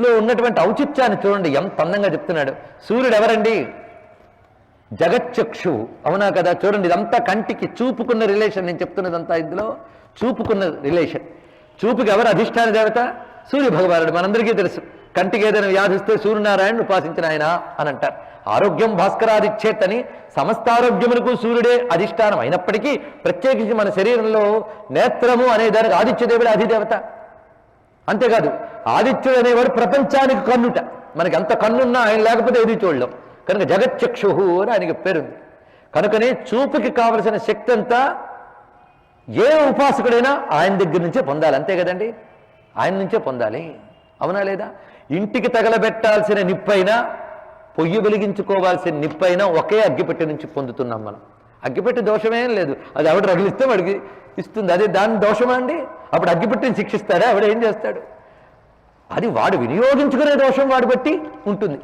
దీంట్లో ఉన్నటువంటి ఔచిత్యాన్ని చూడండి, ఎంత అందంగా చెప్తున్నాడు. సూర్యుడు ఎవరండి? జగచ్చక్షు, అవునా కదా? చూడండి, ఇదంతా కంటికి చూపుకున్న రిలేషన్. నేను చెప్తున్నదంతా ఇందులో చూపుకున్న రిలేషన్. చూపుకి ఎవరు అధిష్టాన దేవత? సూర్య భగవానుడు. మనందరికీ తెలుసు, కంటికి ఏదైనా వ్యాధిస్తే సూర్యనారాయణను ఉపాసించిన ఆయన అని అంటారు. ఆరోగ్యం భాస్కరాదిచ్చేత్ అని సమస్తారోగ్యములకు సూర్యుడే అధిష్టానం అయినప్పటికీ ప్రత్యేకించి మన శరీరంలో నేత్రము అనే దానికి ఆదిత్యదేవుడే అధిదేవత. అంతేకాదు, ఆదిత్యుడు అనేవాడు ప్రపంచానికి కన్నుట. మనకి ఎంత కన్నున్నా ఆయన లేకపోతే ఏది చూడలేం. కనుక జగచ్చక్షు అని ఆయనకి పేరుంది. కనుకనే చూపుకి కావలసిన శక్తి అంతా ఏ ఉపాసకుడైనా ఆయన దగ్గర నుంచే పొందాలి. అంతే కదండి, ఆయన నుంచే పొందాలి. అవునా లేదా? ఇంటికి తగలబెట్టాల్సిన నిప్పైనా, పొయ్యి వెలిగించుకోవాల్సిన నిప్పైనా ఒకే అగ్గిపెట్టె నుంచి పొందుతున్నాం మనం. అగ్గిపెట్టె దోషమేం లేదు, అది ఆవిడ రగిలిస్తే వాడికి ఇస్తుంది. అదే దాని దోషమా అండి? అప్పుడు అగ్గిపెట్టెని శిక్షిస్తాడా? ఆవిడ ఏం చేస్తాడు? అది వాడు వినియోగించుకునే దోషం వాడు బట్టి ఉంటుంది.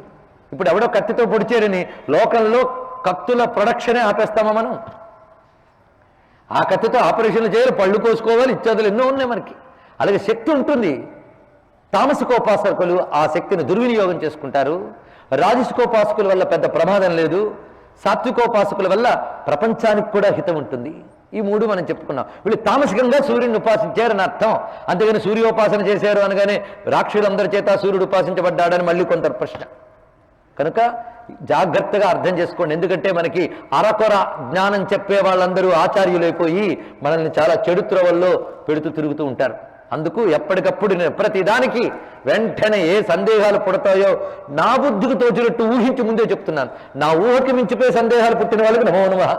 ఇప్పుడు ఎవడో కత్తితో పొడిచేరని లోకంలో కత్తుల ప్రొడక్షనే ఆపేస్తామా మనం? ఆ కత్తితో ఆపరేషన్లు చేయాలి, పళ్ళు కోసుకోవాలి, ఇత్యాదులు ఎన్నో ఉన్నాయి మనకి. అలాగే శక్తి ఉంటుంది. తామసికోపాసకులు ఆ శక్తిని దుర్వినియోగం చేసుకుంటారు. రాజసికోపాసకుల వల్ల పెద్ద ప్రమాదం లేదు. సాత్వికోపాసకుల వల్ల ప్రపంచానికి కూడా హితం ఉంటుంది. ఈ మూడు మనం చెప్పుకున్నాం. వీళ్ళు తామసికంగా సూర్యుడిని ఉపాసించారని అర్థం. అంతేగాని సూర్యోపాసన చేశారు అనగానే రాక్షసులందరి చేత సూర్యుడు ఉపాసించబడ్డాడని మళ్ళీ కొంత ప్రశ్న. కనుక జాగ్రత్తగా అర్థం చేసుకోండి. ఎందుకంటే మనకి అరకొర జ్ఞానం చెప్పే వాళ్ళందరూ ఆచార్యులైపోయి మనల్ని చాలా చెడు త్రోవల్లో పెడుతూ తిరుగుతూ ఉంటారు. అందుకు ఎప్పటికప్పుడు నేను ప్రతిదానికి వెంటనే ఏ సందేహాలు పుడతాయో నా బుద్ధికి తోచినట్టు ఊహించి ముందే చెప్తున్నాను. నా ఊహకి మించిపోయే సందేహాలు పుట్టిన వాళ్ళకి నమో నమః.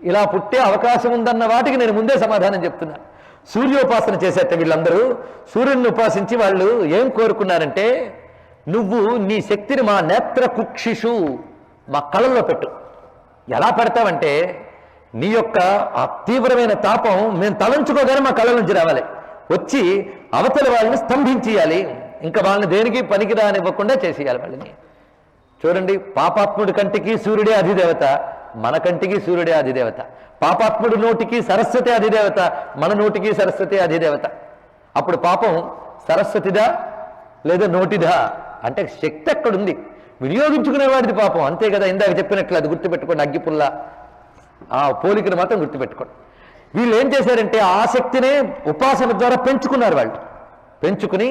ఇలా పుట్టే అవకాశం ఉందన్న వాటికి నేను ముందే సమాధానం చెప్తున్నాను. సూర్యోపాసన చేసేట వీళ్ళందరూ సూర్యుడిని ఉపాసించి వాళ్ళు ఏం కోరుకున్నారంటే, నువ్వు నీ శక్తిని మా నేత్ర కుక్షిషు, మా కళ్ళల్లో పెట్టు. ఎలా పెడతావంటే, నీ యొక్క ఆ తీవ్రమైన తాపం మేము తలంచుకోగానే మా కళ్ళ నుంచి రావాలి, వచ్చి అవతల వాళ్ళని స్తంభించేయాలి, ఇంకా వాళ్ళని దేనికి పనికి రానివ్వకుండా చేసేయాలి వాళ్ళని. చూడండి, పాపాత్ముడి కంటికి సూర్యుడే అధిదేవత, మన కంటికి సూర్యుడే అధిదేవత. పాపాత్ముడి నోటికి సరస్వతి అధిదేవత, మన నోటికి సరస్వతి అధిదేవత. అప్పుడు పాపం సరస్వతిదా లేదా నోటిదా అంటే శక్తి ఎక్కడుంది? వినియోగించుకునేవాడిది పాపం. అంతే కదా, ఇందాక చెప్పినట్లు అది గుర్తుపెట్టుకోండి. అగ్గిపుల్ల ఆ పోలికను మాత్రం గుర్తుపెట్టుకోండి. వీళ్ళు ఏం చేశారంటే ఆ శక్తినే ఉపాసన ద్వారా పెంచుకున్నారు. వాళ్ళు పెంచుకుని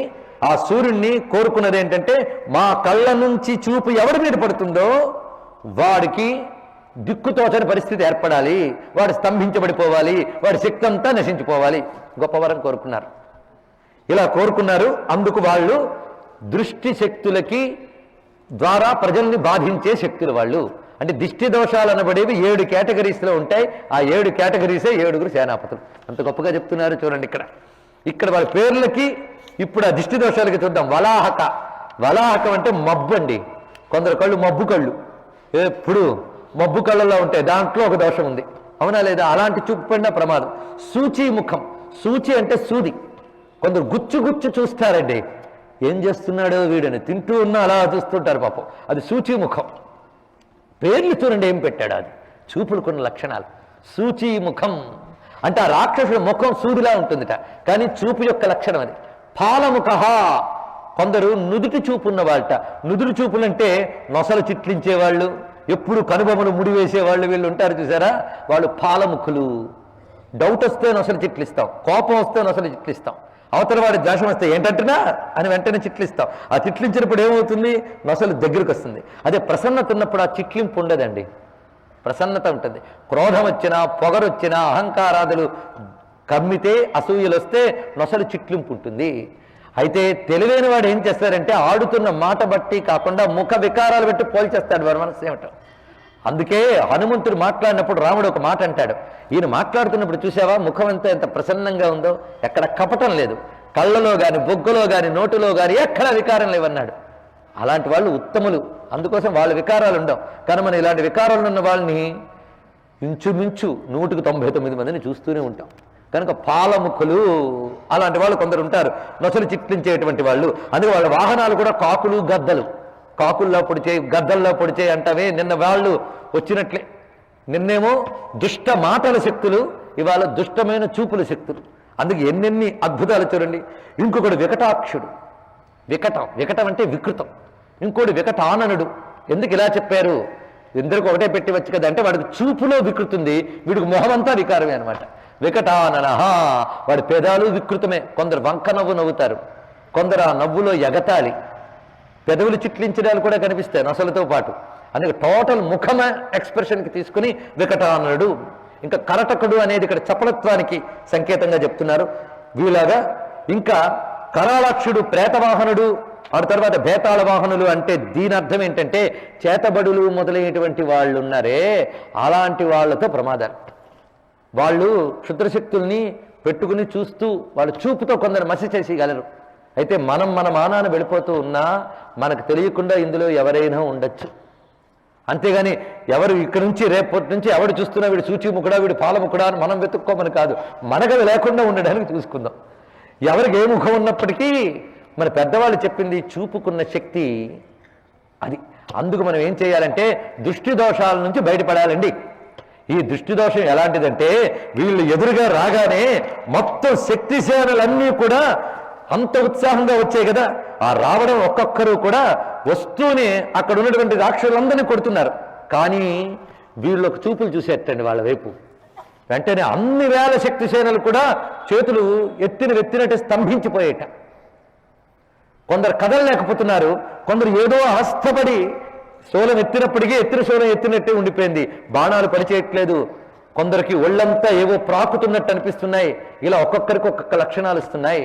ఆ సూర్యుడిని కోరుకున్నది ఏంటంటే, మా కళ్ళ నుంచి చూపు ఎవరి మీద పడుతుందో వాడికి దిక్కుతోచని పరిస్థితి ఏర్పడాలి, వాడు స్తంభించబడిపోవాలి, వాడి శక్తి అంతా నశించిపోవాలి. గొప్పవరం కోరుకున్నారు. ఇలా కోరుకున్నారు. అందుకు వాళ్ళు దృష్టి శక్తులకి ద్వారా ప్రజల్ని బాధించే శక్తులు వాళ్ళు. అంటే దిష్టి దోషాలు అనబడేవి 7 కేటగిరీస్లో ఉంటాయి. ఆ 7 కేటగిరీసే 7 సేనాపతులు. అంత గొప్పగా చెప్తున్నారు చూడండి. ఇక్కడ వాళ్ళ పేర్లకి ఇప్పుడు ఆ దిష్టి దోషాలకి చూద్దాం. వలాహక. వలాహకం అంటే మబ్బు అండి. కొందరు కళ్ళు మబ్బు కళ్ళు, ఎప్పుడు మబ్బు కళ్ళల్లో ఉంటాయి. దాంట్లో ఒక దోషం ఉంది, అవునా లేదా? అలాంటి చూపు పడిన ప్రమాదం. సూచి ముఖం. సూచి అంటే సూది. కొందరు గుచ్చు గుచ్చు చూస్తారండి, ఏం చేస్తున్నాడో వీడని, తింటూ ఉన్నా అలా చూస్తుంటారు పాపం. అది సూచి ముఖం. పేర్లు చూడండి ఏం పెట్టాడు. అది చూపుడుకున్న లక్షణాలు. సూచి ముఖం అంటే ఆ రాక్షసుడి ముఖం సూదిలా ఉంటుందిట, కానీ చూపు యొక్క లక్షణం అది. పాలముఖ. కొందరు నుదుటి చూపు ఉన్నవాళ్ళట. నుదుటి చూపులంటే నొసలు చిట్లించేవాళ్ళు, ఎప్పుడు కనుబొమ్మలు ముడివేసేవాళ్ళు వీళ్ళు ఉంటారు చూసారా, వాళ్ళు పాలముఖులు. డౌట్ వస్తే నొసలు చిట్లిస్తాం, కోపం వస్తే నొసలు చిట్లిస్తాం, అవతల వాడి ద్వేషం వస్తే ఏంటంటున్నా అని వెంటనే చిట్లిస్తాం. ఆ చిట్లించినప్పుడు ఏమవుతుంది? నొసలు దగ్గరికి వస్తుంది. అదే ప్రసన్నత ఉన్నప్పుడు ఆ చిట్లింపు ఉండదండి, ప్రసన్నత ఉంటుంది. క్రోధం వచ్చినా, పొగరొచ్చినా, అహంకారాదులు కమ్మితే, అసూయలు వస్తే నొసలు చిట్లింపు ఉంటుంది. అయితే తెలివైన వాడు ఏం చేస్తారంటే, ఆడుతున్న మాట బట్టి కాకుండా ముఖ వికారాలు బట్టి పోల్చేస్తాడు వారి మనసు ఏమిటో. అందుకే హనుమంతుడు మాట్లాడినప్పుడు రాముడు ఒక మాట అంటాడు. ఈయన మాట్లాడుతున్నప్పుడు చూసావా ముఖం అంతా ఎంత ప్రసన్నంగా ఉందో, ఎక్కడ కపటం లేదు, కళ్ళలో గాని, బొగ్గలో గాని, నోటిలో గాని ఎక్కడ వికారం లేవన్నాడు. అలాంటి వాళ్ళు ఉత్తములు. అందుకోసం వాళ్ళ వికారాలు ఉండవు. కానీ మనం ఇలాంటి వికారాలు ఉన్న వాళ్ళని ఇంచుమించు 199 మందిని చూస్తూనే ఉంటాం. కనుక పాలముఖులు అలాంటి వాళ్ళు కొందరు ఉంటారు, నొసలు చిట్లించేటువంటి వాళ్ళు. అందుకే వాళ్ళ వాహనాలు కూడా కాకులు, గద్దలు. కాకుల్లో పొడిచే, గద్దల్లో పొడిచే అంటవే నిన్న వాళ్ళు వచ్చినట్లే. నిన్నేమో దుష్ట మాటల శక్తులు, ఇవాళ దుష్టమైన చూపుల శక్తులు. అందుకే ఎన్నెన్ని అద్భుతాలు చూడండి. ఇంకొకడు వికటాక్షుడు. వికటం, వికటం అంటే వికృతం. ఇంకోటి వికటాననుడు. ఎందుకు ఇలా చెప్పారు? ఇద్దరికి ఒకటే పెట్టి వచ్చు కదా అంటే వాడికి చూపులో వికృతి ఉంది, వీడికి మొహమంతా వికారమే అనమాట. వికటానన, వాడి పెదాలు వికృతమే. కొందరు వంక నవ్వు నవ్వుతారు, కొందరు ఆ నవ్వులో ఎగతాళి, పెదవులు చిట్లించడాలు కూడా కనిపిస్తాయి నొసలతో పాటు. అందుకే టోటల్ ముఖమ ఎక్స్ప్రెషన్కి తీసుకుని వికటాననుడు. ఇంకా కరటకుడు అనేది ఇక్కడ చపలత్వానికి సంకేతంగా చెప్తున్నారు వీలాగా. ఇంకా కరాళాక్షుడు ప్రేతవాహనుడు, ఆ తర్వాత భేతాళ వాహనులు అంటే దీని అర్థం ఏంటంటే చేతబడులు మొదలైనటువంటి వాళ్ళు ఉన్నారే అలాంటి వాళ్లతో ప్రమాదాలు. వాళ్ళు క్షుద్రశక్తుల్ని పెట్టుకుని చూస్తూ వాళ్ళ చూపుతో కొందరు మసి చేసేయగలరు. అయితే మనం మన మానాన్ని వెళ్ళిపోతూ ఉన్నా మనకు తెలియకుండా ఇందులో ఎవరైనా ఉండొచ్చు. అంతేగాని ఎవరు ఇక్కడి నుంచి రేపటి నుంచి ఎవడు చూస్తున్నా వీడు సూచిముఖుడా వీడు పాలముఖుడా అని మనం వెతుక్కోమని కాదు, మనకు లేకుండా ఉండడానికి చూసుకుందాం. ఎవరికి ఏ ముఖం ఉన్నప్పటికీ మన పెద్దవాళ్ళు చెప్పింది చూపుకున్న శక్తి అది. అందుకు మనం ఏం చేయాలంటే దృష్టి దోషాల నుంచి బయటపడాలండి. ఈ దృష్టి దోషం ఎలాంటిదంటే వీళ్ళు ఎదురుగా రాగానే మొత్తం శక్తిసేనలన్నీ కూడా అంత ఉత్సాహంగా వచ్చాయి కదా, ఆ రావడం ఒక్కొక్కరు కూడా వస్తూనే అక్కడ ఉన్నటువంటి రాక్షసులందరినీ కొడుతున్నారు. కానీ వీళ్ళొక చూపులు చూసేటండి వాళ్ళ వైపు, వెంటనే అన్ని వేల శక్తిసేనలు కూడా చేతులు ఎత్తినట్టు స్తంభించిపోయేట. కొందరు కదలలేకపోతున్నారు, కొందరు ఏదో అవస్థపడి శూలం ఎత్తినప్పటికీ ఎత్తిన శూలం ఎత్తినట్టే ఉండిపోయింది, బాణాలు పనిచేయట్లేదు. కొందరికి ఒళ్ళంతా ఏవో ప్రాకుతున్నట్టు అనిపిస్తున్నాయి. ఇలా ఒక్కొక్కరికి ఒక్కొక్క లక్షణాలు ఇస్తున్నాయి.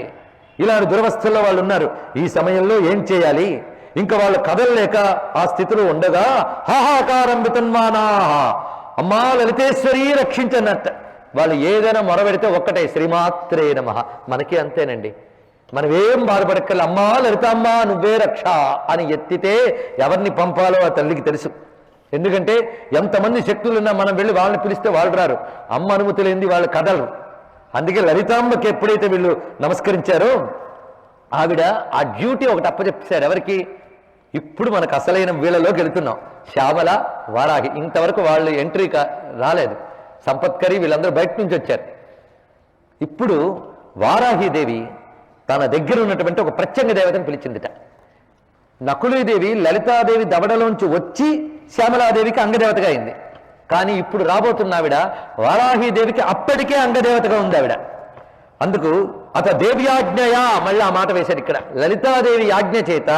ఇలాంటి దురవస్థల్లో వాళ్ళు ఉన్నారు. ఈ సమయంలో ఏం చేయాలి? ఇంకా వాళ్ళు కదలలేక ఆ స్థితిలో ఉండగా హాహాకారం వితన్మానా, అమ్మా లలితేశ్వరి రక్షించన్నట్ట. వాళ్ళు ఏదైనా మొరబెడితే ఒక్కటే శ్రీమాత్రే నమః. మనకి అంతేనండి, మనం ఏం బాధపడక్కర్లే, అమ్మా లలితమ్మా నువ్వే రక్ష అని ఎత్తితే ఎవరిని పంపాలో ఆ తల్లికి తెలుసు. ఎందుకంటే ఎంతమంది శక్తులున్నా మనం వెళ్ళి వాళ్ళని పిలిస్తే వాళ్ళు రారు, అమ్మ అనుమతి లేనిది వాళ్ళు కదలరు. అందుకే లలితాంబకి ఎప్పుడైతే వీళ్ళు నమస్కరించారో ఆవిడ ఆ డ్యూటీ ఒకటి అప్పచెప్పారు. ఎవరికి? ఇప్పుడు మనకు అసలైన వీళ్ళలోకి వెళుతున్నాం. శ్యామల, వారాహి ఇంతవరకు వాళ్ళు ఎంట్రీ రాలేదు. సంపత్కరి వీళ్ళందరూ బయట నుంచి వచ్చారు. ఇప్పుడు వారాహిదేవి తన దగ్గర ఉన్నటువంటి ఒక ప్రత్యంగ దేవతను పిలిచిందిట. నకులీదేవి లలితాదేవి దవడలోంచి వచ్చి శ్యామలాదేవికి అంగదేవతగా అయింది. కానీ ఇప్పుడు రాబోతున్న ఆవిడ వారాహిదేవికి అప్పటికే అంగదేవతగా ఉంది ఆవిడ. అందుకు అత దేవ్యాజ్ఞయా, మళ్ళీ ఆ మాట వేశారు ఇక్కడ. లలితాదేవి ఆజ్ఞ చేత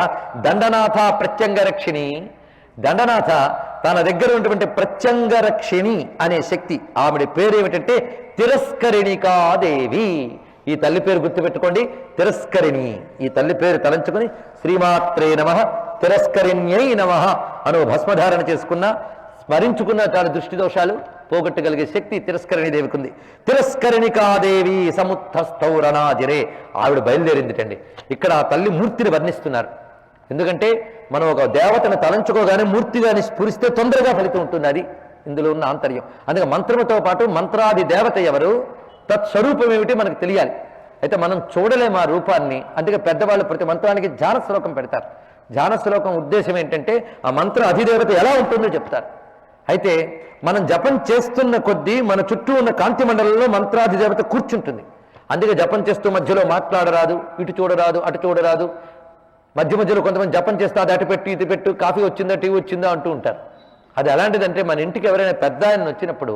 దండనాథ ప్రత్యంగరక్షిణి, దండనాథ తన దగ్గర ఉన్నటువంటి ప్రత్యంగరక్షిణి అనే శక్తి, ఆవిడ పేరు ఏమిటంటే తిరస్కరిణికాదేవి. ఈ తల్లి పేరు గుర్తుపెట్టుకోండి, తిరస్కరిణి. ఈ తల్లి పేరు తలంచుకుని శ్రీమాత్రే నమః తిరస్కరిణ్యై నమః అను భస్మధారణ చేసుకున్న స్మరించుకున్న చాలా దృష్టి దోషాలు పోగొట్టగలిగే శక్తి తిరస్కరిణి దేవికి ఉంది. తిరస్కరిణికాదేవి సముత్థస్థౌరణాజిరే, ఆవిడ బయలుదేరిందిటండి. ఇక్కడ ఆ తల్లి మూర్తిని వర్ణిస్తున్నారు. ఎందుకంటే మనం ఒక దేవతను తలంచుకోగానే మూర్తిగాని స్ఫురిస్తే తొందరగా ఫలితం ఉంటుంది. అది ఇందులో ఉన్న ఆంతర్యం. అందుకే మంత్రముతో పాటు మంత్రాది దేవత ఎవరు, తత్స్వరూపం ఏమిటి మనకు తెలియాలి. అయితే మనం చూడలేము ఆ రూపాన్ని. అందుకే పెద్దవాళ్ళు ప్రతి మంత్రానికి ధ్యాన శ్లోకం పెడతారు. ధ్యాన శ్లోకం ఉద్దేశం ఏంటంటే ఆ మంత్ర అధిదేవత ఎలా ఉంటుందో చెప్తారు. అయితే మనం జపం చేస్తున్న కొద్దీ మన చుట్టూ ఉన్న కాంతి మండలంలో మంత్రాధిదేవత కూర్చుంటుంది. అందుకే జపం చేస్తూ మధ్యలో మాట్లాడరాదు, ఇటు చూడరాదు, అటు చూడరాదు. మధ్య మధ్యలో కొంతమంది జపం చేస్తే అది అటు పెట్టు, ఇది పెట్టు, కాఫీ వచ్చిందా, టీ వచ్చిందా అంటూ ఉంటారు. అది ఎలాంటిదంటే మన ఇంటికి ఎవరైనా పెద్ద ఆయన వచ్చినప్పుడు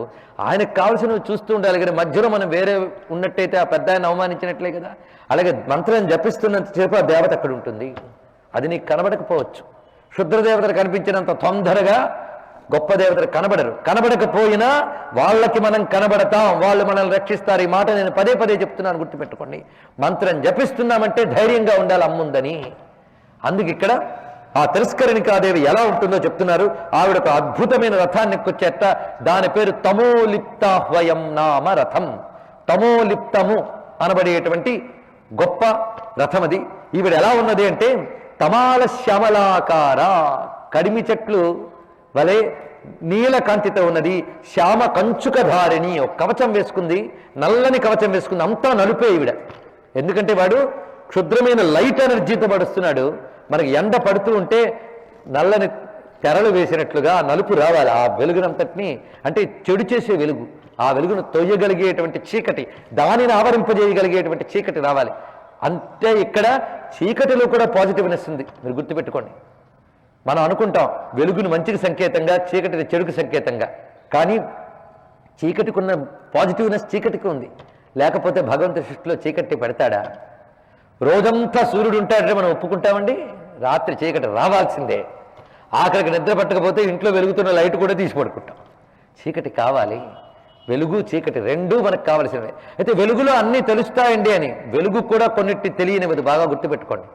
ఆయనకు కావాల్సినవి చూస్తూ ఉండాలి. కానీ మధ్యలో మనం వేరే ఉన్నట్టయితే ఆ పెద్ద ఆయన అవమానించినట్లే కదా. అలాగే మంత్రం జపిస్తున్నంతసేపు ఆ దేవత అక్కడ ఉంటుంది. అది నీకు కనబడకపోవచ్చు. క్షుద్రదేవతలు కనిపించినంత తొందరగా గొప్ప దేవతలు కనబడరు. కనబడకపోయినా వాళ్ళకి మనం కనబడతాం, వాళ్ళు మనల్ని రక్షిస్తారు. ఈ మాట నేను పదే పదే చెప్తున్నాను, గుర్తుపెట్టుకోండి. మంత్రం జపిస్తున్నామంటే ధైర్యంగా ఉండాలి అమ్ముందని. అందుకు ఇక్కడ ఆ తిరస్కరిణికాదేవి ఎలా ఉంటుందో చెప్తున్నారు. ఆవిడ ఒక అద్భుతమైన రథాన్ని ఎక్కొచ్చేట. దాని పేరు తమోలిప్తాహ్వయం నామ రథం. తమోలిప్తము అనబడేటువంటి గొప్ప రథం అది. ఈవిడ ఎలా ఉన్నది అంటే తమాల శ్యామలాకార, కడిమి చెట్లు వలె నీలకాంతితో ఉన్నది. శ్యామ కంచుకధారిణి, ఒక కవచం వేసుకుంది, నల్లని కవచం వేసుకుంది. అంతా నలుపే ఈవిడ. ఎందుకంటే వాడు క్షుద్రమైన లైట్ ఎనర్జీతో పడుస్తున్నాడు. మనకి ఎండ పడుతూ ఉంటే నల్లని తెరలు వేసినట్లుగా నలుపు రావాలి. ఆ వెలుగునంతటిని అంటే చెడు చేసే వెలుగు, ఆ వెలుగును తొయ్యగలిగేటువంటి చీకటి, దానిని ఆవరింపజేయగలిగేటువంటి చీకటి రావాలి. అంటే ఇక్కడ చీకటిలో కూడా పాజిటివ్నెస్ ఉంది, మీరు గుర్తుపెట్టుకోండి. మనం అనుకుంటాం వెలుగును మంచికి సంకేతంగా, చీకటిని చెడుకు సంకేతంగా. కానీ చీకటికి ఉన్న పాజిటివ్నెస్ చీకటికి ఉంది. లేకపోతే భగవంతుడి సృష్టిలో చీకటి పెడతాడా? రోజంతా సూర్యుడు ఉంటాడంటే మనం ఒప్పుకుంటామండి? రాత్రి చీకటి రావాల్సిందే. ఆఖరికి నిద్ర పట్టకపోతే ఇంట్లో వెలుగుతున్న లైట్ కూడా తీసి పడుకుంటాం. చీకటి కావాలి. వెలుగు చీకటి రెండూ మనకు కావలసినవే. అయితే వెలుగులో అన్నీ తెలుస్తాయండి అని, వెలుగు కూడా కొన్నిటి తెలియనివ్వదు. బాగా గుర్తుపెట్టుకోండి.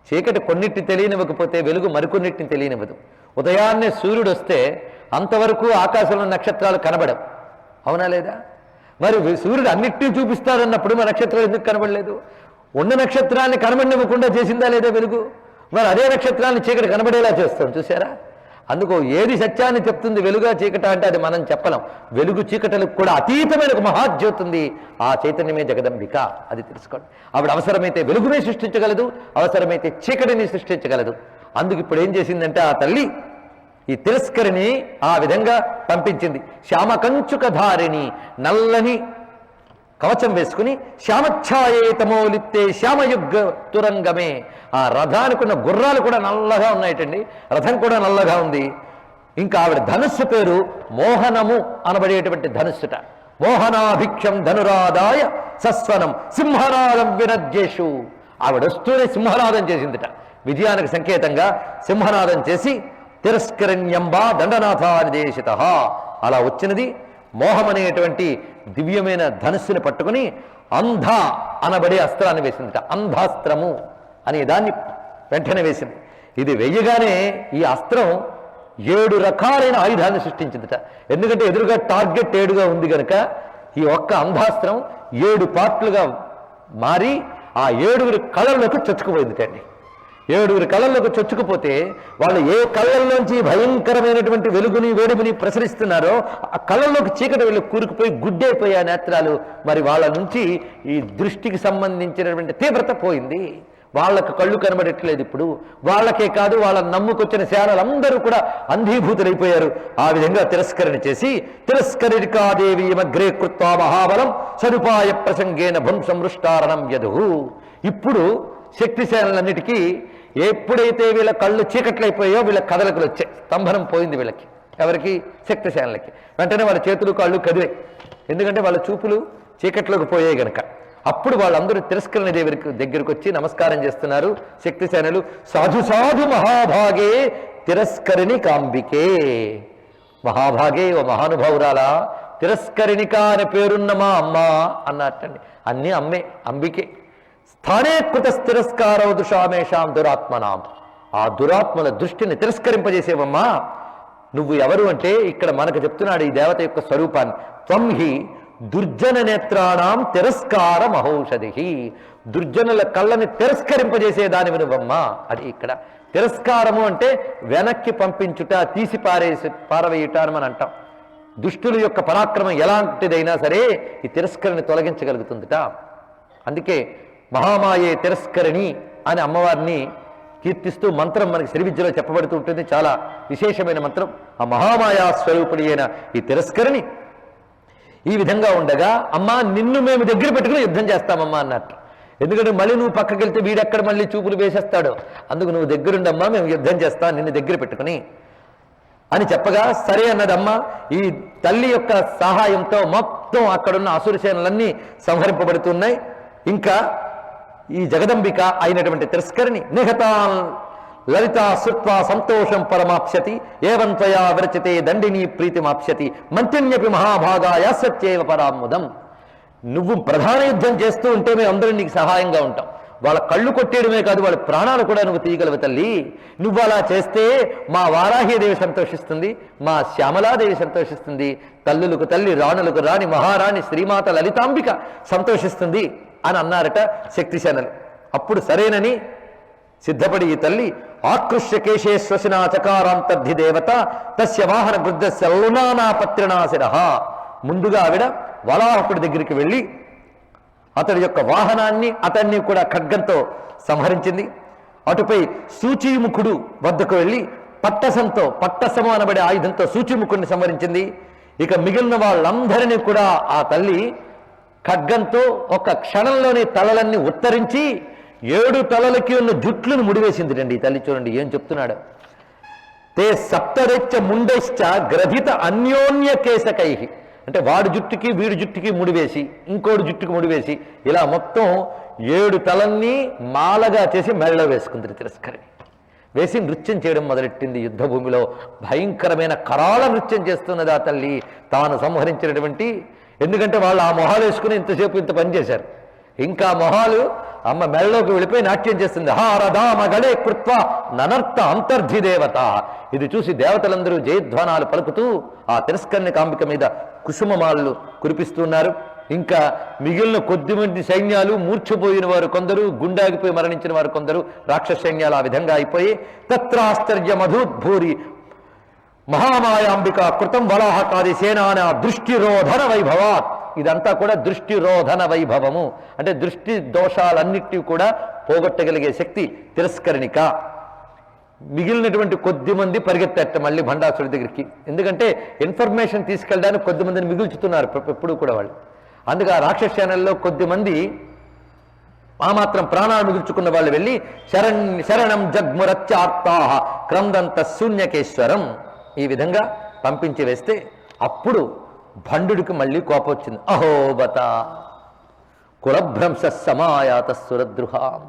చీకటి కొన్నిటి తెలియనివ్వకపోతే వెలుగు మరికొన్నిటిని తెలియనివ్వదు. ఉదయాన్నే సూర్యుడు వస్తే అంతవరకు ఆకాశంలో నక్షత్రాలు కనబడవు, అవునా లేదా? మరి సూర్యుడు అన్నిటినీ చూపిస్తాడన్నప్పుడు మన నక్షత్రాలు ఎందుకు కనబడలేదు? ఉన్న నక్షత్రాన్ని కనబడినివ్వకుండా చేసిందా లేదా వెలుగు? మరి అదే నక్షత్రాన్ని చీకటి కనబడేలా చేస్తాం, చూసారా? అందుకు ఏది సత్యాన్ని చెప్తుంది, వెలుగా చీకట అంటే అది మనం చెప్పలేం. వెలుగు చీకటలకు కూడా అతీతమైన ఒక మహాజ్యోతి ఉంది, ఆ చైతన్యమే జగదంబిక. అది తెలుసుకోండి. ఆవిడ అవసరమైతే వెలుగునే సృష్టించగలదు, అవసరమైతే చీకటిని సృష్టించగలదు. అందుకు ఇప్పుడు ఏం చేసిందంటే ఆ తల్లి ఈ తిరస్కరిని ఆ విధంగా పంపించింది. శ్యామకంచుకధారిణి, నల్లని కవచం వేసుకుని, శ్యామఛాయేతమో లిప్తే శ్యామయుగ్గ తురంగమే. ఆ రథానికి ఉన్న గుర్రాలు కూడా నల్లగా ఉన్నాయటండి, రథం కూడా నల్లగా ఉంది. ఇంకా ఆవిడ ధనుస్సు పేరు మోహనము అనబడేటువంటి ధనుస్సుట. మోహనాభిక్షం ధనురాదాయ సస్వనం సింహనాదం వినద్యేషు. ఆవిడ వస్తూనే సింహనాదం చేసిందిట. విజయానికి సంకేతంగా సింహనాదం చేసి తిరస్కరణ్యంబా దండనాథానిదేశిత. అలా వచ్చినది మోహం అనేటువంటి దివ్యమైన ధనుస్సుని పట్టుకుని అంధ అనబడే అస్త్రాన్ని వేసిందిట. అంధాస్త్రము అనే దాన్ని వెంటనే వేసింది. ఇది వెయ్యగానే ఈ అస్త్రం 7 రకాలైన ఆయుధాన్ని సృష్టించిందిట. ఎందుకంటే ఎదురుగా టార్గెట్ 7గా ఉంది కనుక ఈ ఒక్క అంధాస్త్రం 7 పార్ట్లుగా మారి ఆ 7 కళ్ళల్లోకి చొచ్చుకుపోయిందిటండి. 7 కళ్ళల్లోకి చొచ్చుకుపోతే వాళ్ళు ఏ కళ్ళల్లోంచి భయంకరమైనటువంటి వెలుగుని వేడుగుని ప్రసరిస్తున్నారో ఆ కళ్ళల్లోకి చీకటి వెళ్ళి కూరుకుపోయి గుడ్డైపోయే నేత్రాలు. మరి వాళ్ళ నుంచి ఈ దృష్టికి సంబంధించినటువంటి తీవ్రత పోయింది. వాళ్ళకు కళ్ళు కనబడట్లేదు. ఇప్పుడు వాళ్ళకే కాదు, వాళ్ళ నమ్ముకొచ్చిన శాలలందరూ కూడా అంధీభూతులైపోయారు. ఆ విధంగా తిరస్కరణ చేసి తిరస్కరికాదేవి మగ్రే కృత్వా మహాబలం సదుపాయ ప్రసంగేన భంసమృష్టారణం యదుహు. ఇప్పుడు శక్తిశాలన్నిటికీ ఎప్పుడైతే వీళ్ళ కళ్ళు చీకట్లయిపోయాయో వీళ్ళ కదలకులు వచ్చాయి. స్తంభనం పోయింది వీళ్ళకి. ఎవరికి? శక్తిశాలకి. వెంటనే వాళ్ళ చేతులు కాళ్ళు కదిలే. ఎందుకంటే వాళ్ళ చూపులు చీకట్లోకి పోయాయి గనక. అప్పుడు వాళ్ళందరూ తిరస్కరణ దేవి దగ్గరికి వచ్చి నమస్కారం చేస్తున్నారు. శక్తిసేనలు సాధు సాధు మహాభాగే తిరస్కరిణి కాంబికే. మహాభాగే, ఓ మహానుభావురాలా, తిరస్కరిణిక అనే పేరున్న మా అమ్మ అన్నట్టండి. అన్నీ అమ్మే, అంబికే. స్థానే కృత తిరస్కారో దుషామేషాం దురాత్మనాం. ఆ దురాత్మల దృష్టిని తిరస్కరింపజేసేవమ్మా. నువ్వు ఎవరు అంటే ఇక్కడ మనకు చెప్తున్నాడు ఈ దేవత యొక్క స్వరూపాన్ని. త్వం హి దుర్జన నేత్రాణం తిరస్కార మహౌషధి. దుర్జనుల కళ్ళని తిరస్కరింపజేసేదానివి నువ్వమ్మా. అది ఇక్కడ తిరస్కారము అంటే వెనక్కి పంపించుట, తీసి పారవేయుట అని మనం అంటాం. దుష్టుల యొక్క పరాక్రమం ఎలాంటిదైనా సరే ఈ తిరస్కరణ తొలగించగలుగుతుందిట. అందుకే మహామాయే తిరస్కరిణి అని అమ్మవారిని కీర్తిస్తూ మంత్రం మనకి శ్రీ విద్యలో చెప్పబడుతూ ఉంటుంది. చాలా విశేషమైన మంత్రం. ఆ మహామాయా స్వరూపుడి అయిన ఈ తిరస్కరిణి ఈ విధంగా ఉండగా, అమ్మా నిన్ను మేము దగ్గర పెట్టుకుని యుద్ధం చేస్తామమ్మా అన్నట్టు. ఎందుకంటే మళ్ళీ నువ్వు పక్కకి వెళ్తే వీడెక్కడ మళ్ళీ చూపులు వేసేస్తాడు. అందుకు నువ్వు దగ్గరుండమ్మా, మేము యుద్ధం చేస్తాం నిన్ను దగ్గర పెట్టుకుని అని చెప్పగా సరే అన్నదమ్మ. ఈ తల్లి యొక్క సహాయంతో మొత్తం అక్కడున్న అసురసేనలన్నీ సంహరింపబడుతున్నాయి. ఇంకా ఈ జగదంబిక అయినటువంటి తిరస్కరిణి నిహతాన్ లలిత శృత్వా సంతోషం పరమాప్స్యతి ఏవం త్వయా విరచితే దండిని ప్రీతిమాప్స్యతి మంత్రిణ్యపి మహాభాగాయ సత్యేవ పరాముదం. నువ్వు ప్రధాన యుద్ధం చేస్తూ ఉంటే మేము అందరం నీకు సహాయంగా ఉంటాం. వాళ్ళ కళ్ళు కొట్టేయడమే కాదు, వాళ్ళ ప్రాణాలు కూడా నువ్వు తీయగలవు తల్లి. నువ్వు అలా చేస్తే మా వారాహ్యదేవి సంతోషిస్తుంది, మా శ్యామలాదేవి సంతోషిస్తుంది, తల్లులకు తల్లి రాణులకు రాణి మహారాణి శ్రీమాత లలితాంబిక సంతోషిస్తుంది అని అన్నారట శక్తిసేనలు. అప్పుడు సరేనని సిద్ధపడి ఈ తల్లి ఆకృష్య కేశే శ్వశనా చకారాంతర్ధి దేవత తస్య వాహన వృద్ధస్య లౌనానాపత్రిణాశిర. ముందుగా ఆవిడ వలాహకుడి దగ్గరికి వెళ్ళి అతడి యొక్క వాహనాన్ని అతన్ని కూడా ఖడ్గంతో సంహరించింది. అటుపై సూచీముఖుడు వద్దకు వెళ్ళి పట్టసము అనబడే ఆయుధంతో సూచీముఖుడిని సంహరించింది. ఇక మిగిలిన వాళ్ళందరినీ కూడా ఆ తల్లి ఖడ్గంతో ఒక క్షణంలోనే తలలన్నీ ఉత్తరించి 7 తలలకి ఉన్న జుట్లను ముడివేసింది రండి తల్లి. చూడండి ఏం చెప్తున్నాడు. తే సప్తరెచ్చ ముండశ్చ గ్రథిత అన్యోన్య కేశకై, అంటే వాడి జుట్టుకి వీడి జుట్టుకి ముడివేసి ఇంకోటి జుట్టుకి ముడివేసి ఇలా మొత్తం 7 తలల్ని మాలగా చేసి మెడలో వేసుకుంది తిరస్కరిణి. వేసి నృత్యం చేయడం మొదలెట్టింది. యుద్ధ భూమిలో భయంకరమైన కరాళ నృత్యం చేస్తున్నది ఆ తల్లి తాను సంహరించినటువంటి. ఎందుకంటే వాళ్ళు ఆ మొహాలు వేసుకుని ఇంతసేపు ఇంత పని చేశారు. ఇంకా మొహాలు అమ్మ మెడలోకి వెళ్ళిపోయి నాట్యం చేస్తుంది. హారదామ గళే కృత్వ ననర్త అంతర్ధిదేవత. ఇది చూసి దేవతలందరూ జయధ్వానాలు పలుకుతూ ఆ తిరస్కరణ కాంబిక మీద కుసుమమాలు కురిపిస్తున్నారు. ఇంకా మిగిలిన కొద్దిమంది సైన్యాలు, మూర్ఛపోయిన వారు కొందరు, గుండాగిపోయి మరణించిన వారు కొందరు, రాక్షస సైన్యాలు ఆ విధంగా అయిపోయి తత్రాశ్చర్య మధుద్భూరి మహామాయాంబిక కృతం వలాహకాది సేనాన దృష్టిరోధన వైభవాత్. ఇదంతా కూడా దృష్టిరోధన వైభవము, అంటే దృష్టి దోషాలన్నిటినీ కూడా పోగొట్టగలిగే శక్తి తిరస్కరణిక. మిగిలినటువంటి కొద్ది మంది పరిగెత్తేట మళ్ళీ భండాసుడి దగ్గరికి. ఎందుకంటే ఇన్ఫర్మేషన్ తీసుకెళ్ళడానికి కొద్ది మందిని మిగుల్చుతున్నారు ఎప్పుడు కూడా వాళ్ళు. అందుకే ఆ రాక్షస సేనల్లో కొద్ది మంది ఆ మాత్రం ప్రాణాలు మిగుల్చుకున్న వాళ్ళు వెళ్ళి శరణం జగ్మురత్యార్తాహ క్రందంత శూన్యకేశ్వరం ఈ విధంగా పంపించి వేస్తే అప్పుడు భండుడికి మళ్ళీ కోపం వచ్చింది. అహోబత కులభ్రంశ సమాయాత సురద్రుహాం.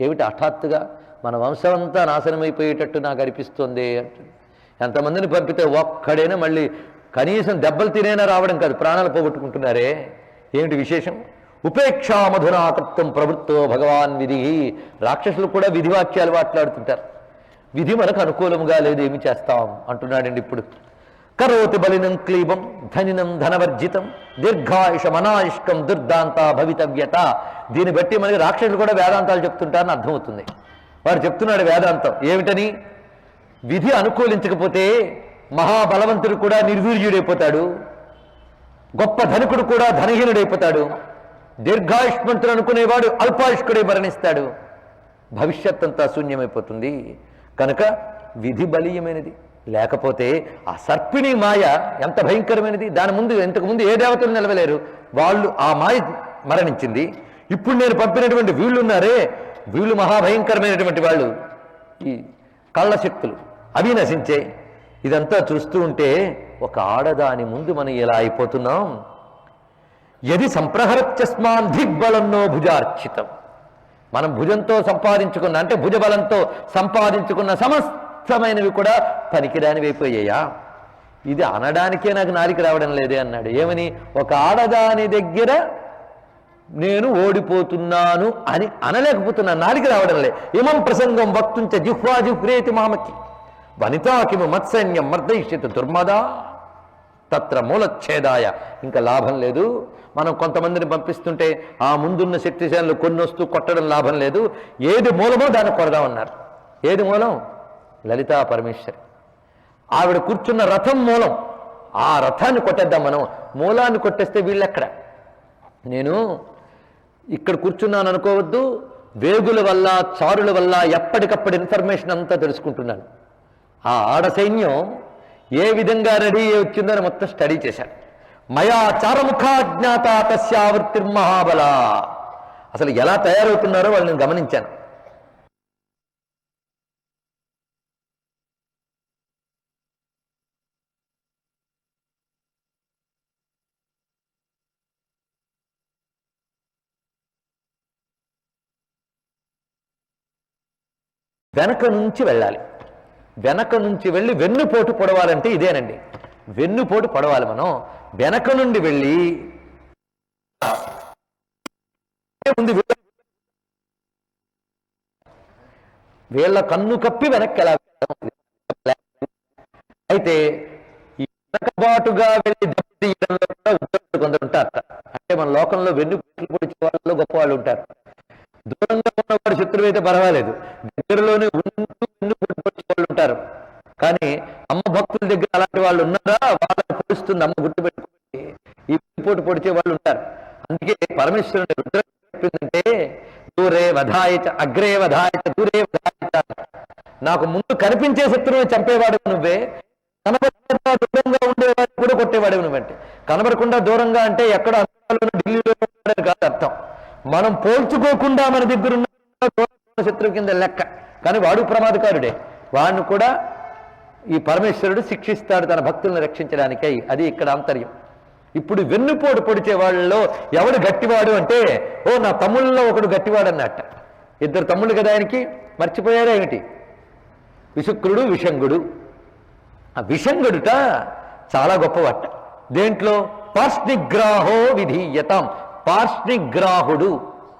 ఏమిటి హఠాత్తుగా మన వంశమంతా నాశనమైపోయేటట్టు నాకు అనిపిస్తుంది అంటుంది. ఎంతమందిని పంపితే ఒక్కడైనా మళ్ళీ కనీసం దెబ్బలు తినైనా రావడం కాదు, ప్రాణాలు పోగొట్టుకుంటున్నారే. ఏమిటి విశేషం? ఉపేక్షా మధునాకృత్వం ప్రవృత్తో భగవాన్ విధి. రాక్షసులు కూడా విధివాక్యాలు మాట్లాడుతుంటారు. విధి మనకు అనుకూలంగా లేదు, ఏమి చేస్తాం అంటున్నాడండి ఇప్పుడు. కరోతి బలినం క్లీబం ధనినం ధనవర్జితం దీర్ఘాయుష మనాయుష్కం దుర్దాంత భవితవ్యత. దీన్ని బట్టి మనకి రాక్షసులు కూడా వేదాంతాలు చెప్తుంటారని అర్థమవుతుంది. వారు చెప్తున్నాడు వేదాంతం ఏమిటని, విధి అనుకూలించకపోతే మహాబలవంతుడు కూడా నిర్వీర్యుడైపోతాడు, గొప్ప ధనికుడు కూడా ధనహీనుడైపోతాడు, దీర్ఘాయుష్మంతుడు అనుకునేవాడు అల్పాయుష్కుడే మరణిస్తాడు, భవిష్యత్ అంతా శూన్యమైపోతుంది. కనుక విధి బలీయమైనది. లేకపోతే ఆ సర్పిణి మాయ ఎంత భయంకరమైనది. దాని ముందు ఇంతకుముందు ఏ దేవతలు నిలవలేరు, వాళ్ళు ఆ మాయ మరణించింది. ఇప్పుడు నేను పంపినటువంటి వీళ్ళున్నారే, వీళ్ళు మహాభయంకరమైనటువంటి వాళ్ళు, ఈ కళ్ళ శక్తులు అవి నశించే. ఇదంతా చూస్తూ ఉంటే ఒక ఆడదాని ముందు మనం ఎలా అయిపోతున్నాం. యది సంప్రహరత్యస్మాన్ దిగ్బలన్నో భుజార్చితం. మనం భుజంతో సంపాదించుకున్న, అంటే భుజబలంతో సంపాదించుకున్న సమస్తమైనవి కూడా పనికిరానివి అయిపోయాయా. ఇది అనడానికే నాకు నాలిక రావడం లేదే అన్నాడు. ఏమని? ఒక ఆడదాని దగ్గర నేను ఓడిపోతున్నాను అని అనలేకపోతున్నాను, నాలిక రావడం లే. ఇమం ప్రసంగం వక్తుంచ జిహ్వా జిహ్రేతి మామకి వనితా కిము మత్సైన్యం మర్దయిష్యతు దుర్మదా తత్ర మూలచ్ఛేదాయ. ఇంకా లాభం లేదు. మనం కొంతమందిని పంపిస్తుంటే ఆ ముందున్న శక్తిశాలను కొన్ని వస్తూ కొట్టడం లాభం లేదు. ఏది మూలమో దాన్ని కొడదామన్నారు. ఏది మూలం? లలితా పరమేశ్వరి. ఆవిడ కూర్చున్న రథం మూలం. ఆ రథాన్ని కొట్టేద్దాం మనం. మూలాన్ని కొట్టేస్తే వీళ్ళెక్కడ? నేను ఇక్కడ కూర్చున్నాను అనుకోవద్దు, వేగుల వల్ల చారుల వల్ల ఎప్పటికప్పుడు ఇన్ఫర్మేషన్ అంతా తెలుసుకుంటున్నాను. ఆ ఆడ సైన్యం ఏ విధంగా రెడీ వచ్చిందని మొత్తం స్టడీ చేశాను. మయా చారముఖాజ్ఞాత తస్యావృత్తిర్మహాబల. అసలు ఎలా తయారవుతున్నారో వాళ్ళని గమనించాను. వెనక నుంచి వెళ్ళాలి. వెనక నుంచి వెళ్ళి వెన్నుపోటు పొడవాలంటే ఇదేనండి. వెన్నుపోటు పొడవాలి మనం. వెనక నుండి వెళ్ళి ముందు వీళ్ళ కన్ను కప్పి వెనక్కి ఎలా అయితే ఈ వెనకబాటుగా వెళ్ళి దెబ్బతీయడంలో కూడా కొందరు ఉంటారు. అంటే మన లోకంలో వెన్నుపోట్లు పొడిచే వాళ్ళలో గొప్ప వాళ్ళు ఉంటారు. దూరంగా ఉన్నవాడు శత్రువు అయితే పర్వాలేదు, దగ్గరలోనే ఉంటూ వెన్నుపోటు పొడిచే వాళ్ళు ఉంటారు. కానీ అమ్మ భక్తుల దగ్గర అలాంటి వాళ్ళు ఉన్నారా? వాళ్ళని పొడుస్తుంది అమ్మ, గుర్తుపెట్టుకోండి. ఈ వెన్నుపోటు పొడిచే వాళ్ళు ఉంటారు. అందుకే పరమేశ్వరుని రుద్ర చెప్పిందంటే దూరే వధాయచ అగ్రే వధాయచ దూరే వధాయచ. నాకు ముందు కనిపించే శత్రువుని చంపేవాడు నువ్వే, కనబడకుండా దూరంగా ఉండేవాడు కూడా కొట్టేవాడు నువ్వంటే. కనబడకుండా దూరంగా అంటే ఎక్కడ అమెరికాలోనూ ఢిల్లీలో కాదు అర్థం. మనం పోల్చుకోకుండా మన దగ్గర ఉన్న శత్రువు కింద లెక్క. కానీ వాడు ప్రమాదకారుడే. వాడిని కూడా ఈ పరమేశ్వరుడు శిక్షిస్తాడు తన భక్తులను రక్షించడానికై. అది ఇక్కడ ఆంతర్యం. ఇప్పుడు వెన్నుపోటు పొడిచే వాళ్ళలో ఎవడు గట్టివాడు అంటే, ఓ నా తమ్ముళ్ళలో ఒకడు గట్టివాడు అన్నట్ట. ఇద్దరు తమ్ముళ్ళు కదా ఆయనకి, మర్చిపోయారా ఏమిటి? విశుక్రుడు, విషంగుడు. ఆ విషంగుడుట చాలా గొప్పవాట. దేంట్లో? పార్ష్నిగ్రాహో విధీయతాం. పార్ష్నిగ్రాహుడు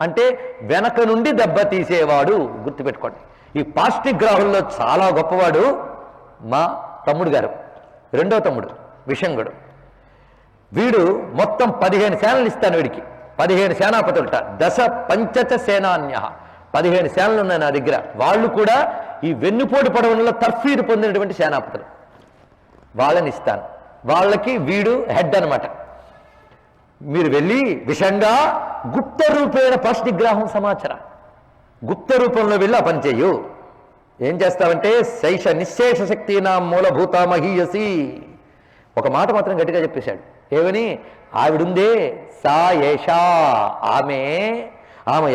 అంటే వెనక నుండి దెబ్బ తీసేవాడు. గుర్తుపెట్టుకోండి. ఈ పార్ష్నిగ్రాహుల్లో చాలా గొప్పవాడు మా తమ్ముడు గారు, రెండో తమ్ముడు విషంగుడు. వీడు మొత్తం 15 సేనలు ఇస్తాను వీడికి. 15 సేనాపతులుట. 10 పంచచ సేనాన్య. 15 సేనలు ఉన్నాయి నా దగ్గర. వాళ్ళు కూడా ఈ వెన్నుపోటు పడవలలో తర్ఫీదు పొందినటువంటి సేనాపతులు. వాళ్ళని ఇస్తాను. వాళ్ళకి వీడు హెడ్ అనమాట. మీరు వెళ్ళి విషంగా గుప్త రూపేణ పార్ష్నిగ్రాహం సమాచార. గుప్త రూపంలో వెళ్ళి ఆ పని చెయ్యు. ఏం చేస్తావంటే, శైష నిశ్శేష శక్తి నా మూలభూత మహీయసి. ఒక మాట మాత్రం గట్టిగా చెప్పేశాడు. ఏమని? ఆవిడుందే సా ఏషా, ఆమె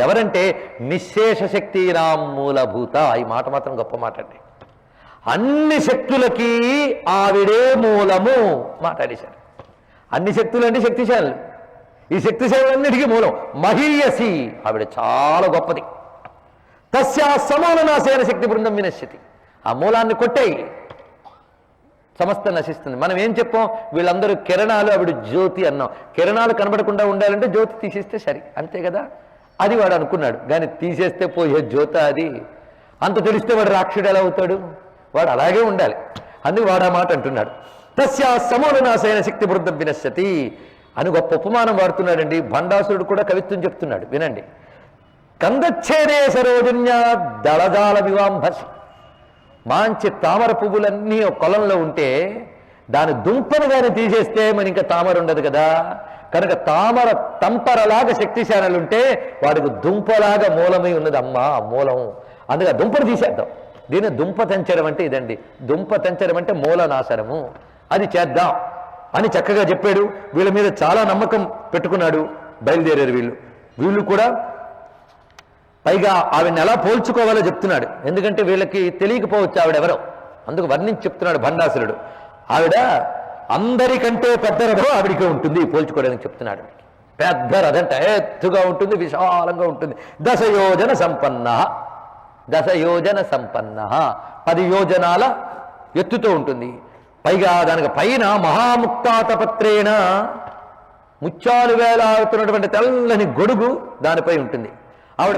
ఎవరంటే నిశ్శేష శక్తి నా మూలభూత. ఈ మాట మాత్రం గొప్ప మాట అండి. అన్ని శక్తులకి ఆవిడే మూలము మాట్లాడేశాడు. అన్ని శక్తులు అంటే శక్తిశాలు. ఈ శక్తిశాలన్నిటికీ మూలం మహీయసి. ఆవిడ చాలా గొప్పది. తస్యా సమూలనాశైన శక్తి బృందం వినశ్యతి. ఆ మూలాన్ని కొట్టేయి, సమస్త నశిస్తుంది. మనం ఏం చెప్పాం? వీళ్ళందరూ కిరణాలు, ఆవిడ జ్యోతి అన్నాం. కిరణాలు కనబడకుండా ఉండాలంటే జ్యోతి తీసేస్తే సరి, అంతే కదా. అది వాడు అనుకున్నాడు. కానీ తీసేస్తే పోయే జ్యోత అది. అంత తెలిస్తే వాడు రాక్షుడు ఎలా అవుతాడు? వాడు అలాగే ఉండాలి. అందుకు వాడు ఆ మాట అంటున్నాడు. తస్యా సమూలనాశైన శక్తి బృందం వినశ్యతి అని గొప్ప ఉపమానం వాడుతున్నాడండి. భండాసురుడు కూడా కవిత్వం చెప్తున్నాడు, వినండి. కందచ్ఛేదే సరోజన్య దళజాల వివాంభసి. మంచి తామర పువ్వులన్నీ ఒక కొలంలో ఉంటే దాని దుంపను కానీ తీసేస్తే మరి ఇంకా తామర ఉండదు కదా. కనుక తామర తంపరలాగా శక్తిశాలుంటే వాడికి దుంపలాగా మూలమై ఉన్నది అమ్మ మూలం. అందుకే దుంపను తీసేద్దాం. దీన్ని దుంప తెంచడం అంటే ఇదండి. దుంప తెంచడం అంటే మూలనాశనము. అది చేద్దాం అని చక్కగా చెప్పాడు. వీళ్ళ మీద చాలా నమ్మకం పెట్టుకున్నాడు. బయలుదేరారు వీళ్ళు కూడా. పైగా ఆవిడని ఎలా పోల్చుకోవాలో చెప్తున్నాడు. ఎందుకంటే వీళ్ళకి తెలియకపోవచ్చు ఆవిడెవరో. అందుకు వర్ణించి చెప్తున్నాడు భండాసురుడు. ఆవిడ అందరికంటే పెద్ద రథం ఆవిడికి ఉంటుంది పోల్చుకోవడానికి చెప్తున్నాడు. పెద్ద రథంట ఎత్తుగా ఉంటుంది, విశాలంగా ఉంటుంది. 10 యోజన సంపన్న. 10 యోజన సంపన్న, 10 యోజనాల ఎత్తుతో ఉంటుంది. పైగా దానికి పైన మహాముక్తాతపత్రేణ ముత్యాలు వేలాడుతున్నటువంటి తెల్లని గొడుగు దానిపై ఉంటుంది. ఆవిడ